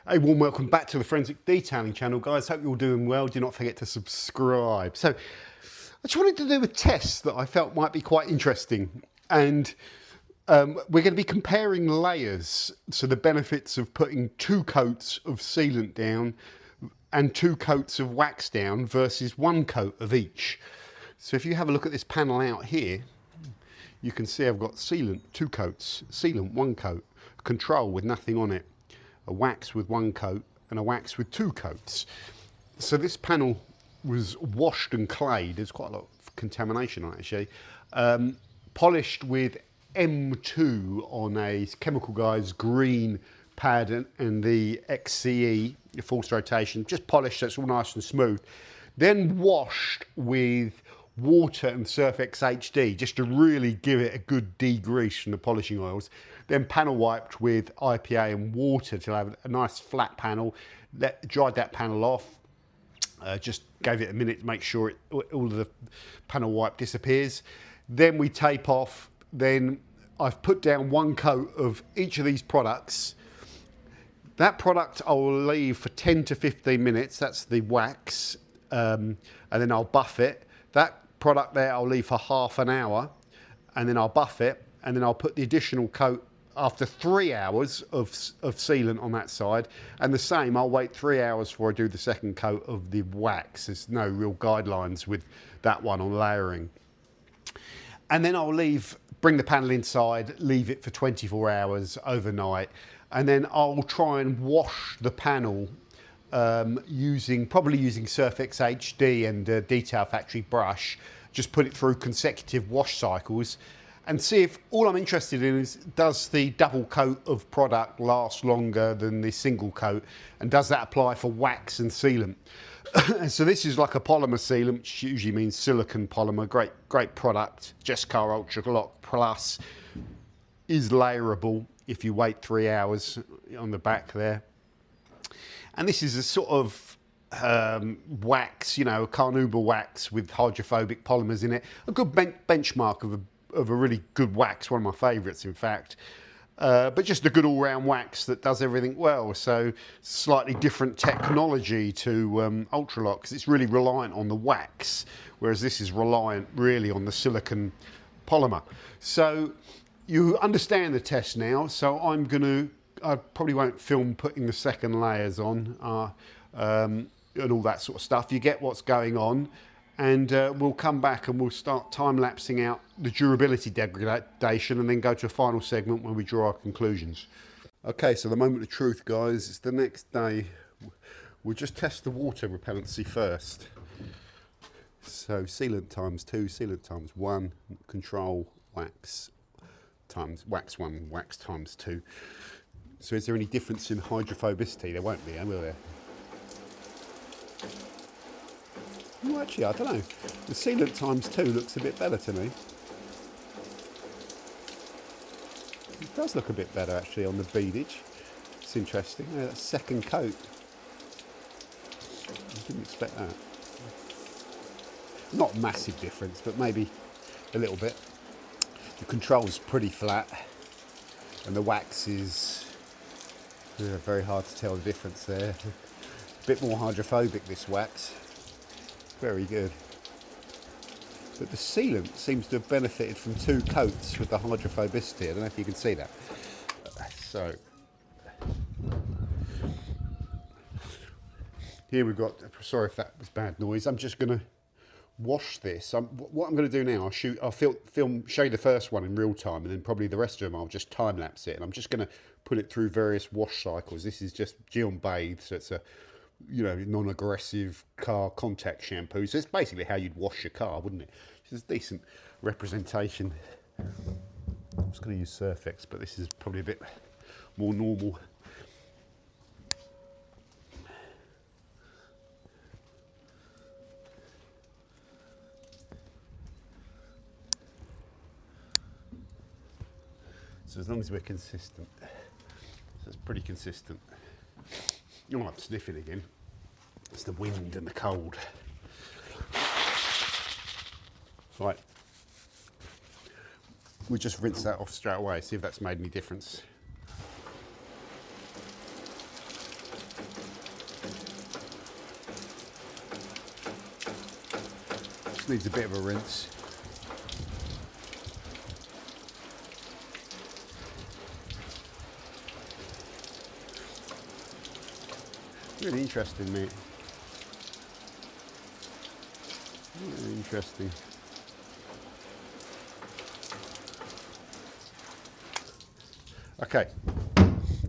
Hey, warm welcome back to the Forensic Detailing channel, guys. Hope you're all doing well. Do not forget to subscribe. So, I just wanted to do a test that I felt might be quite interesting. And we're going to be comparing layers. So the benefits of putting 2 coats of sealant down and 2 coats of wax down versus 1 coat of each. So if you have a look at this panel out here, you can see I've got sealant 2 coats, sealant 1 coat, control with nothing on it, a wax with 1 coat and a wax with 2 coats. So this panel was washed and clayed. There's quite a lot of contamination on it actually. Polished with M2 on a Chemical Guys green pad and the XCE, the forced rotation, just polished so it's all nice and smooth. Then washed with water and Surf X HD just to really give it a good degrease from the polishing oils. Then panel wiped with IPA and water to have a nice flat panel. Dried that panel off, just gave it a minute to make sure all of the panel wipe disappears. Then we tape off. Then I've put down 1 coat of each of these products. That product I will leave for 10 to 15 minutes. That's the wax, and then I'll buff it. That product there I'll leave for half an hour, and then I'll buff it, and then I'll put the additional coat after 3 hours of sealant on that side, and the same, I'll wait 3 hours before I do the 2nd coat of the wax. There's no real guidelines with that one on layering. And then I'll bring the panel inside, leave it for 24 hours overnight, and then I'll try and wash the panel probably using Surf X HD and a Detail Factory brush. Just put it through consecutive wash cycles and see if all I'm interested in is, does the double coat of product last longer than the single coat, and does that apply for wax and sealant? So this is like a polymer sealant, which usually means silicon polymer. Great product. Jescar Ultra Lock Plus is layerable if you wait 3 hours on the back there. And this is a sort of wax, you know, a carnauba wax with hydrophobic polymers in it. A good benchmark of a really good wax, one of my favourites in fact. But just a good all-round wax that does everything well. So slightly different technology to Ultralock, because it's really reliant on the wax, whereas this is reliant really on the silicon polymer. So you understand the test now. So I probably won't film putting the 2nd layers on and all that sort of stuff. You get what's going on. And we'll come back and we'll start time-lapsing out the durability degradation and then go to a final segment where we draw our conclusions. Okay, so the moment of truth, guys. It's the next day. We'll just test the water repellency first. So sealant times 2, sealant times 1, control wax times wax 1, wax times 2. So is there any difference in hydrophobicity? There won't be, will there? Well, actually, I don't know. The sealant times 2 looks a bit better to me. It does look a bit better actually on the beadage. It's interesting. Yeah, that 2nd coat. I didn't expect that. Not a massive difference, but maybe a little bit. The control's pretty flat, and the wax is very hard to tell the difference there. A bit more hydrophobic, this wax. Very good. But the sealant seems to have benefited from 2 coats with the hydrophobicity. I don't know if you can see that. So here we've got, sorry if that was bad noise. I'm just going to wash this. What I'm going to do now, I'll show you the first one in real time, and then probably the rest of them I'll just time lapse it. And I'm just going to put it through various wash cycles. This is just G-on Bathe, so it's a non-aggressive car contact shampoo. So it's basically how you'd wash your car, wouldn't it? It's a decent representation. I'm just going to use Surf X, but this is probably a bit more normal. So as long as we're consistent, so it's pretty consistent. You might have to sniff it again. It's the wind and the cold. Right. We'll just rinse that off straight away, see if that's made any difference. Just needs a bit of a rinse. Really interesting, mate. Really interesting. Okay,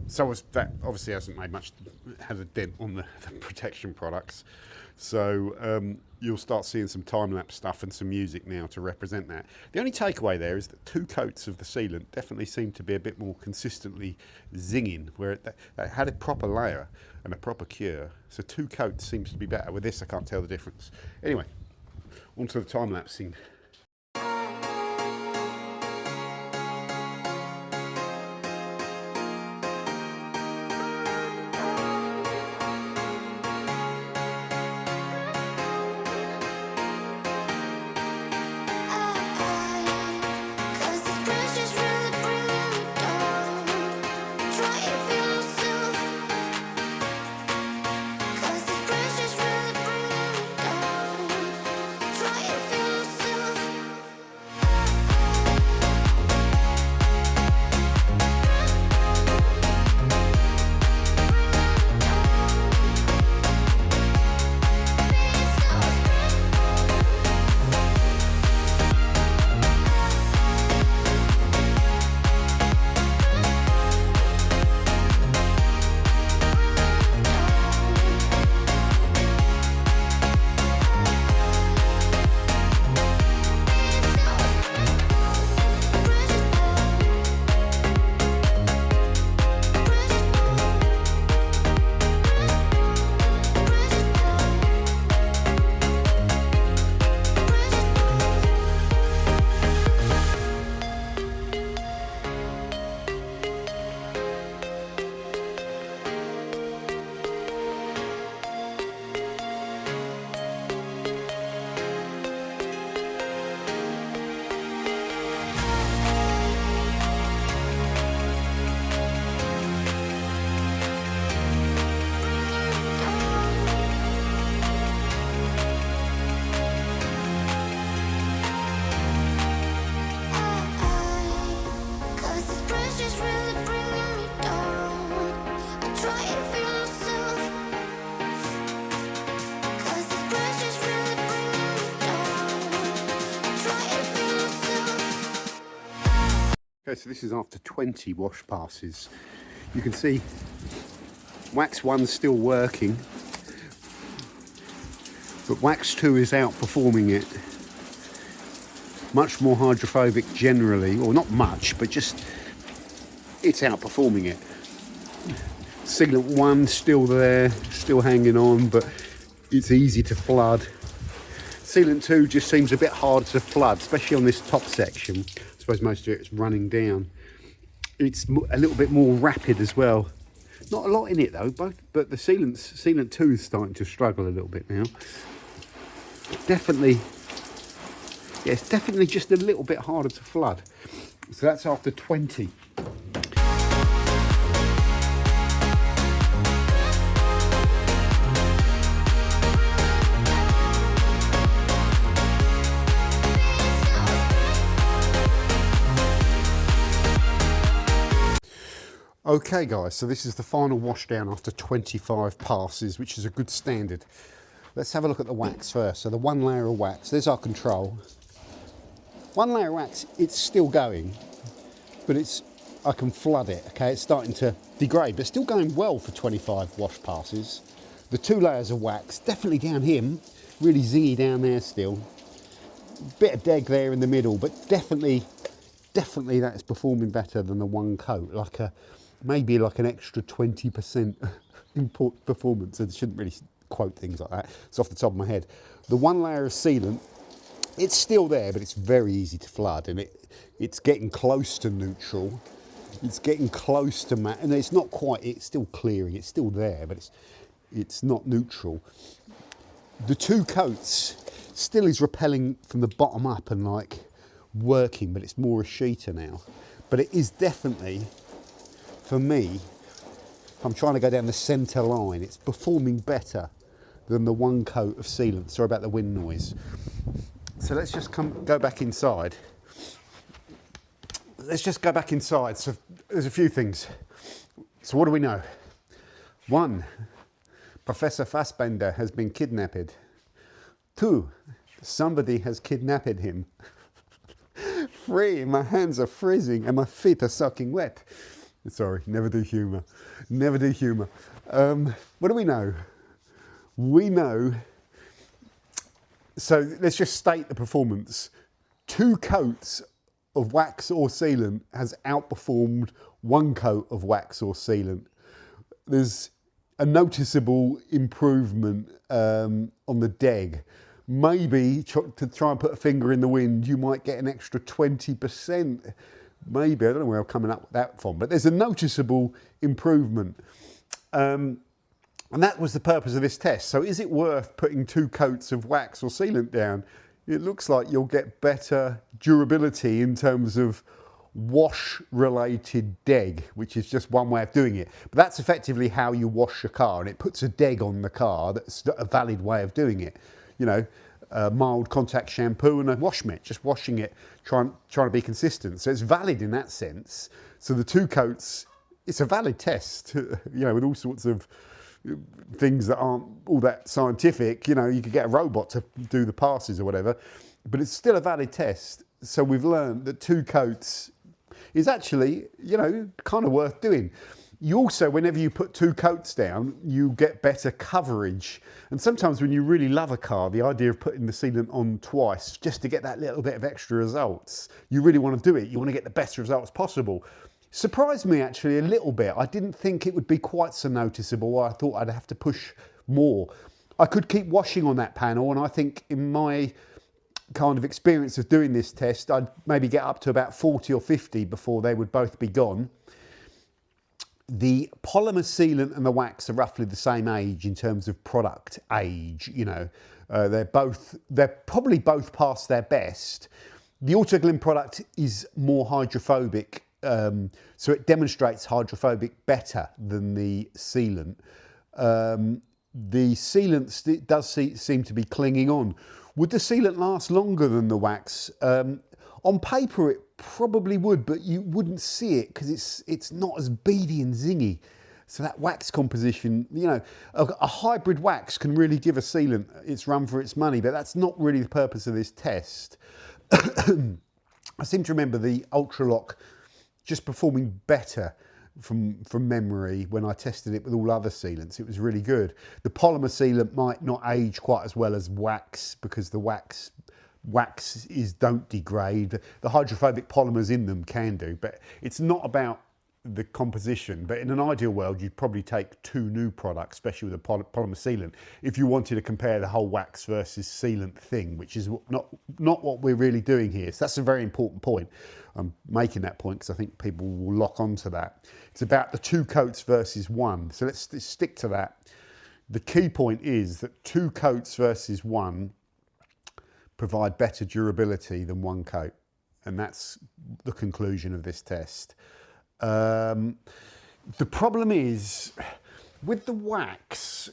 so that obviously hasn't made much, had a dent on the protection products. So you'll start seeing some time-lapse stuff and some music now to represent that. The only takeaway there is that 2 coats of the sealant definitely seem to be a bit more consistently zinging, where it had a proper layer and a proper cure. So 2 coats seems to be better. With this, I can't tell the difference. Anyway, onto the time-lapsing. Okay, so this is after 20 wash passes. You can see wax 1's still working, but wax 2 is outperforming it. Much more hydrophobic generally, or not much, but just it's outperforming it. Sealant 1 still there, still hanging on, but it's easy to flood. Sealant 2 just seems a bit hard to flood, especially on this top section. I suppose most of it's running down. It's a little bit more rapid as well. Not a lot in it though, but the Sealant 2 is starting to struggle a little bit now. Definitely, yeah, it's definitely just a little bit harder to flood. So that's after 20. Okay guys, so this is the final wash down after 25 passes, which is a good standard. Let's have a look at the wax first. So the 1 layer of wax, there's our control. 1 layer of wax, it's still going, but I can flood it, okay? It's starting to degrade, but still going well for 25 wash passes. The 2 layers of wax, definitely down here, really zingy down there still. Bit of deg there in the middle, but definitely that is performing better than the 1 coat, maybe like an extra 20% performance. I shouldn't really quote things like that. It's off the top of my head. The 1 layer of sealant, it's still there, but it's very easy to flood, and it's getting close to neutral. It's getting close to matte, and it's not quite. It's still clearing. It's still there, but it's not neutral. The 2 coats still is repelling from the bottom up and like working, but it's more a sheeter now. But it is definitely, for me, if I'm trying to go down the centre line, it's performing better than the 1 coat of sealant. Sorry about the wind noise. So let's just go back inside. Let's just go back inside. So there's a few things. So what do we know? 1, Professor Fassbender has been kidnapped. 2, somebody has kidnapped him. 3, my hands are freezing and my feet are soaking wet. Sorry, never do humour. Never do humour. What do we know? We know, so let's just state the performance. 2 coats of wax or sealant has outperformed 1 coat of wax or sealant. There's a noticeable improvement on the deg. Maybe to try and put a finger in the wind, you might get an extra 20%. Maybe, I don't know where I'm coming up with that from, but there's a noticeable improvement. And that was the purpose of this test. So is it worth putting 2 coats of wax or sealant down? It looks like you'll get better durability in terms of wash-related deg, which is just one way of doing it. But that's effectively how you wash your car, and it puts a deg on the car. That's a valid way of doing it. You know, mild contact shampoo and a wash mitt, just washing it, trying to be consistent. So it's valid in that sense. So the 2 coats, it's a valid test, you know, with all sorts of things that aren't all that scientific. You know, you could get a robot to do the passes or whatever, but it's still a valid test. So we've learned that 2 coats is actually, you know, kind of worth doing. You also, whenever you put 2 coats down, you get better coverage. And sometimes when you really love a car, the idea of putting the sealant on twice just to get that little bit of extra results, you really want to do it. You want to get the best results possible. Surprised me actually a little bit. I didn't think it would be quite so noticeable. I thought I'd have to push more. I could keep washing on that panel, and I think in my kind of experience of doing this test, I'd maybe get up to about 40 or 50 before they would both be gone. The polymer sealant and the wax are roughly the same age in terms of product age. You know, they're probably both past their best. The Autglyms product is more hydrophobic, so it demonstrates hydrophobic better than the sealant. The sealant does seem to be clinging on. Would the sealant last longer than the wax? On paper, it probably would, but you wouldn't see it because it's not as beady and zingy. So that wax composition, you know, a hybrid wax can really give a sealant its run for its money, but that's not really the purpose of this test. I seem to remember the Ultralock just performing better from memory when I tested it with all other sealants. It was really good. The polymer sealant might not age quite as well as wax because the wax don't degrade. The hydrophobic polymers in them can do, but it's not about the composition. But in an ideal world, you'd probably take 2 new products, especially with a polymer sealant, if you wanted to compare the whole wax versus sealant thing, which is not what we're really doing here. So that's a very important point. I'm making that point because I think people will lock onto that. It's about the 2 coats versus 1. So let's stick to that. The key point is that 2 coats versus 1 provide better durability than 1 coat. And that's the conclusion of this test. The problem is with the wax,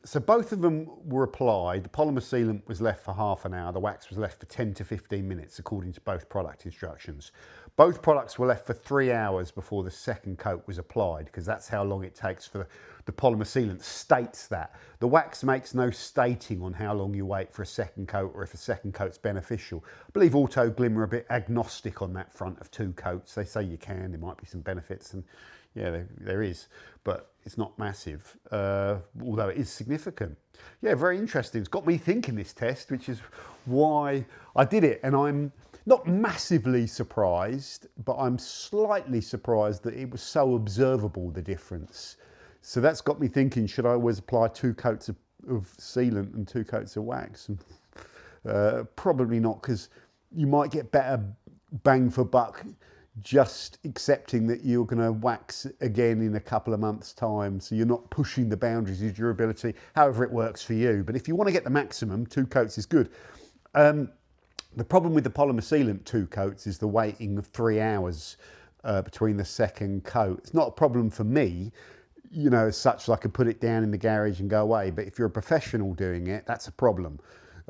so both of them were applied. The polymer sealant was left for half an hour. The wax was left for 10 to 15 minutes, according to both product instructions. Both products were left for 3 hours before the second coat was applied, because that's how long it takes for the polymer sealant states that. The wax makes no stating on how long you wait for a second coat or if a second coat's beneficial. I believe Autglyms are a bit agnostic on that front of 2 coats. They say you can, there might be some benefits, and yeah, there is, but it's not massive, although it is significant. Yeah, very interesting. It's got me thinking, this test, which is why I did it. And I'm not massively surprised, but I'm slightly surprised that it was so observable, the difference. So that's got me thinking, should I always apply 2 coats of sealant and 2 coats of wax? And, probably not, because you might get better bang for buck just accepting that you're going to wax again in a couple of months' time, so you're not pushing the boundaries of durability, however it works for you. But if you want to get the maximum, 2 coats is good. The problem with the polymer sealant 2 coats is the waiting of 3 hours between the second coat. It's not a problem for me, you know, as such, I could put it down in the garage and go away. But if you're a professional doing it, that's a problem.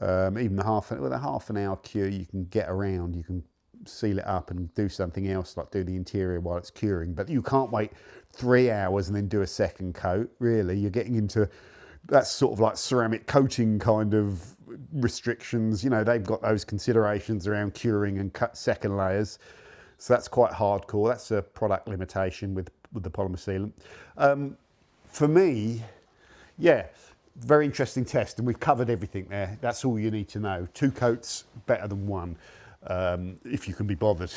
Even with a half an hour cure, you can get around, you can seal it up and do something else, like do the interior while it's curing. But you can't wait 3 hours and then do a second coat, really. You're getting into, that's sort of like ceramic coating kind of restrictions. You know, they've got those considerations around curing and cut second layers. So that's quite hardcore. That's a product limitation with the polymer sealant. For me, yeah, very interesting test, and we've covered everything there. That's all you need to know. 2 coats better than 1, if you can be bothered.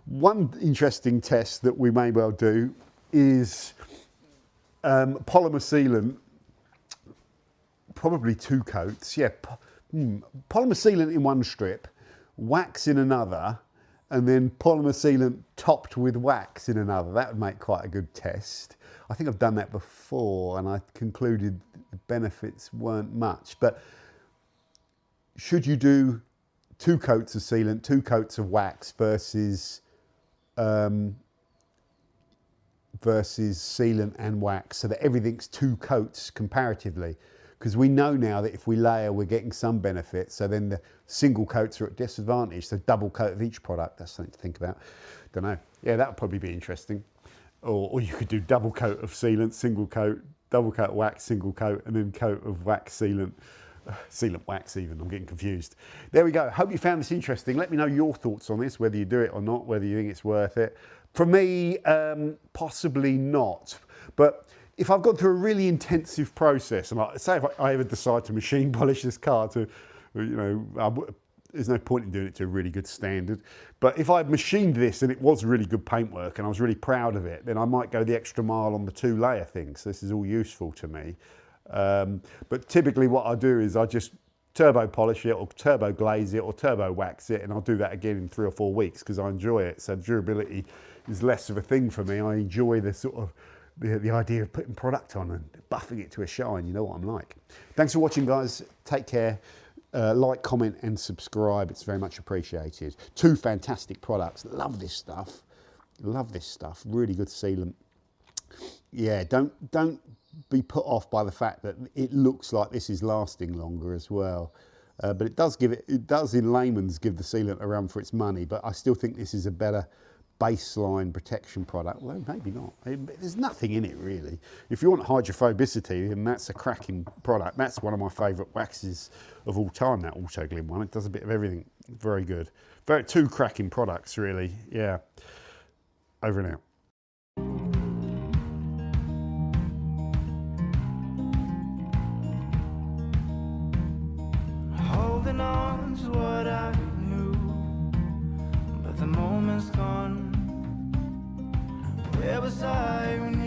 One interesting test that we may well do is polymer sealant, probably 2 coats. Yeah, polymer sealant in 1 strip, wax in another, and then polymer sealant topped with wax in another. That would make quite a good test. I think I've done that before and I concluded the benefits weren't much. But should you do 2 coats of sealant, 2 coats of wax versus sealant and wax, so that everything's 2 coats comparatively? Because we know now that if we layer, we're getting some benefit. So then the single coats are at disadvantage. So double coat of each product, that's something to think about. Don't know. Yeah, that would probably be interesting. Or you could do double coat of sealant, single coat, double coat of wax, single coat, and then coat of wax sealant. Sealant wax even, I'm getting confused. There we go. Hope you found this interesting. Let me know your thoughts on this, whether you do it or not, whether you think it's worth it. For me, possibly not. But if I've gone through a really intensive process, and say if I ever decide to machine polish this car to, you know, there's no point in doing it to a really good standard. But if I'd machined this and it was really good paintwork and I was really proud of it, then I might go the extra mile on the 2-layer thing. So this is all useful to me. But typically what I do is I just turbo polish it or turbo glaze it or turbo wax it, and I'll do that again in 3 or 4 weeks because I enjoy it. So durability is less of a thing for me. I enjoy the sort of the idea of putting product on and buffing it to a shine. You know what I'm like. Thanks for watching, guys. Take care. Like, comment and subscribe. It's very much appreciated. 2 fantastic products. Love this stuff. Love this stuff. Really good sealant. Yeah, don't be put off by the fact that it looks like this is lasting longer as well. But it does in layman's give the sealant a run for its money. But I still think this is a better baseline protection product. Well, maybe not. There's nothing in it really. If you want hydrophobicity, then that's a cracking product. That's one of my favourite waxes of all time, that Autglyms one. It does a bit of everything. Very good. 2 cracking products really. Yeah. Over and out. Holding on to what I knew, but the moment's gone. Where was I when